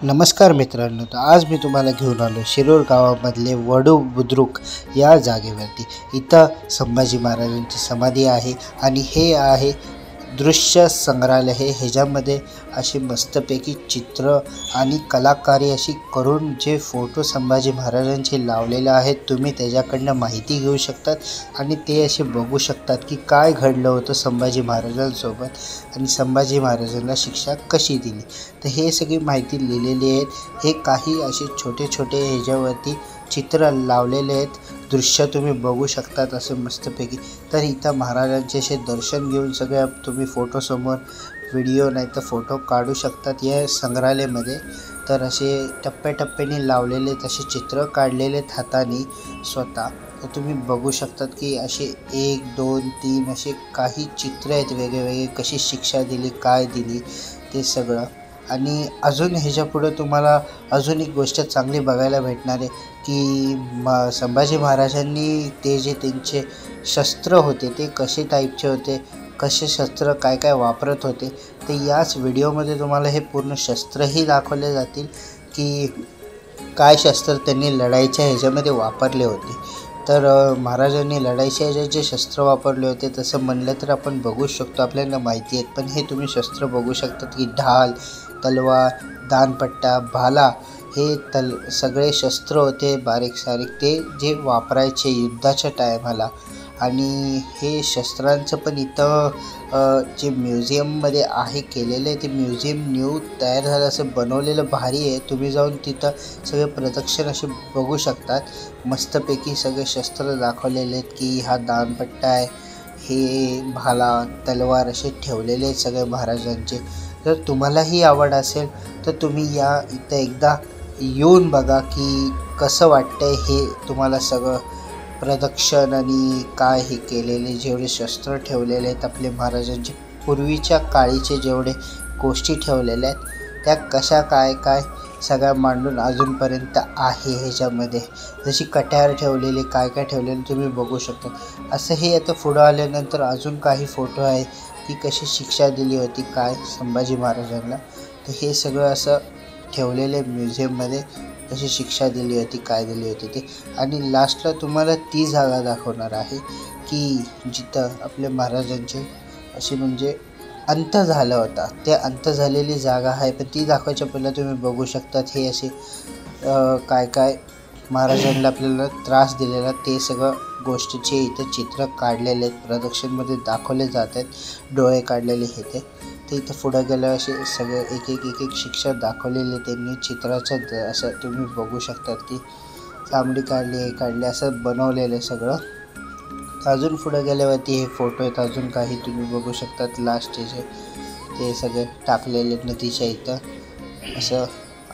नमस्कार मित्रांनो, तर आज मी तुम्हाला घेऊन आलो शिरूर गावामधले वडू बुद्रुक या जागेवरती। इथं संभाजी महाराजांची समाधी आहे आणि हे आहे दृश्य संग्रहालय। ह्याच्यामध्ये अशी मस्तपैकी चित्र आणि कलाकारी अशी करून जे फोटो संभाजी महाराजांचे लावलेले आहेत, तुम्ही त्याच्याकडनं माहिती घेऊ शकतात आणि ते असे बघू शकतात की काय घडलं होतं संभाजी महाराजांसोबत आणि संभाजी महाराजांना शिक्षा कशी दिली। तर हे सगळी माहिती लिहिलेली आहेत। हे काही असे छोटे छोटे ह्याच्यावरती चित्र लावलेले आहेत, दृश्य तुम्ही बघू शकतात असे मस्तपैकी। तर इथं महाराजांचे असे दर्शन घेऊन सगळे तुम्ही फोटो समोर व्हिडिओ नाही तर फोटो काढू शकतात या संग्रहालयामध्ये। तर असे टप्प्याटप्प्याने लावलेले तसे चित्र काढलेले हाताने स्वतः। तर तुम्ही बघू शकतात की असे 1 2 3 असे काही चित्र आहेत वेगवेगळे, कशी शिक्षा दिली, काय दिली ते सगळं। आणि अजून ह्याच्यापुढे तुम्हाला अजून एक गोष्ट चांगली बघायला भेटणार आहे की संभाजी महाराजांनी ते जे त्यांचे शस्त्र होते ते कसे टाईपचे होते, कसे शस्त्र काय काय वापरत होते, ते याच व्हिडिओमध्ये तुम्हाला हे पूर्ण शस्त्रही दाखवले जातील की काय शस्त्र त्यांनी लढाईच्या ह्याच्यामध्ये वापरले होते। तर महाराजांनी लढाईच्या ह्याच्यात जे शस्त्र वापरले होते तसं म्हणलं तर आपण बघू शकतो, आपल्याला माहिती आहेत, पण हे तुम्ही शस्त्र बघू शकतात की ढाल, तलवार, दानपट्टा, भाला हे सगळे शस्त्र होते बारीक सारीक, ते जे वापरायचे युद्धाच्या टायमाला। आणि हे शस्त्रांचं पण इथं जे म्युझियममध्ये आहे केलेलं आहे, ते म्युझियम न्यू तयार झालं असं बनवलेलं भारी आहे। तुम्ही जाऊन तिथं सगळे प्रदर्शन असे बघू शकतात। मस्तपैकी सगळे शस्त्र दाखवलेले आहेत की हा दानपट्टा आहे, हे भाला, तलवार असे ठेवलेले आहेत सगळे महाराजांचे। जर तुम्हालाही आवड असेल तर तुम्ही या इथं एकदा येऊन बघा की कसं वाटतंय हे तुम्हाला सगळं प्रदर्शन आणि काय हे केलेले जेवढे शस्त्र ठेवलेले आहेत आपले महाराजांचे पूर्वीच्या काळीचे जेवढे गोष्टी ठेवलेल्या आहेत त्या कशा काय काय सगळ्या मांडून अजूनपर्यंत आहे ह्याच्यामध्ये। जशी कट्यार ठेवलेले काय काय ठेवलेले तुम्ही बघू शकता। असंही आता पुढं आल्यानंतर अजून काही फोटो आहे की कशी शिक्षा दिली होती काय संभाजी महाराजांना, तर हे सगळं असं ठेवलेले म्युझियममध्ये, कशी शिक्षा दिली होती काय दिली होती ते। आणि लास्टला तुम्हाला ती जागा दाखवणार आहे की जिथं आपल्या महाराजांचे अशी म्हणजे अंत झाला होता, ते अंत झालेली जागा आहे, पण ती दाखवायच्या पहिला तुम्ही बघू शकतात हे असे काय काय महाराजांना आपल्याला त्रास दिलेला ते सगळं गोष्टीचे इथं चित्र काढलेले आहेत, प्रदर्शनमध्ये दाखवले जात आहेत, डोळे काढलेले हे ते। तर इथं पुढं गेलं असे सगळे एक एक शिक्षा दाखवलेले त्यांनी चित्राचं असं तुम्ही बघू शकतात की चामडी काढली हे काढले असं बनवलेलं सगळं। अजून पुढं गेल्यावरती हे फोटो आहेत, अजून काही तुम्ही बघू शकतात लास्टचे ते सगळे टाकलेले नदीच्या इथं असं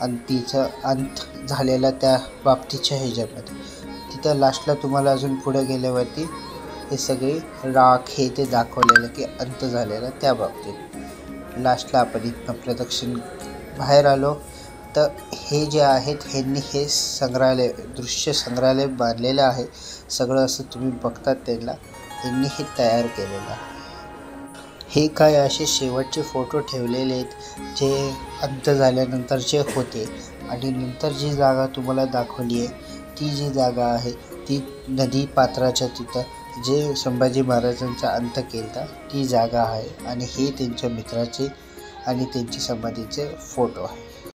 अंतीचं अंत झालेला त्या बाबतीच्या ह्याच्यामध्ये। तिथं लास्टला तुम्हाला अजून पुढं गेल्यावरती हे सगळे राख हे ते दाखवलेलं की अंत झालेला त्या बाबतीत। लास्टला आपण इथं प्रदर्शन बाहेर आलो तर हे जे आहेत ह्यांनी हे संग्रहालय दृश्य संग्रहालय बांधलेलं आहे सगळं असं तुम्ही बघतात त्यांना ह्यांनी हे तयार केलेलं आहे। हे काय असे शेवटचे फोटो ठेवलेले आहेत जे अंत झाल्यानंतरचे होते। आणि नंतर जी जागा तुम्हाला दाखवली आहे ती जी जागा आहे ती नदी पात्राच्या तिथं जे संभाजी महाराजांचा अंत केला ती जागा आहे आणि हे त्यांच्या मित्राचे आणि त्यांची समाधीचे फोटो आहे।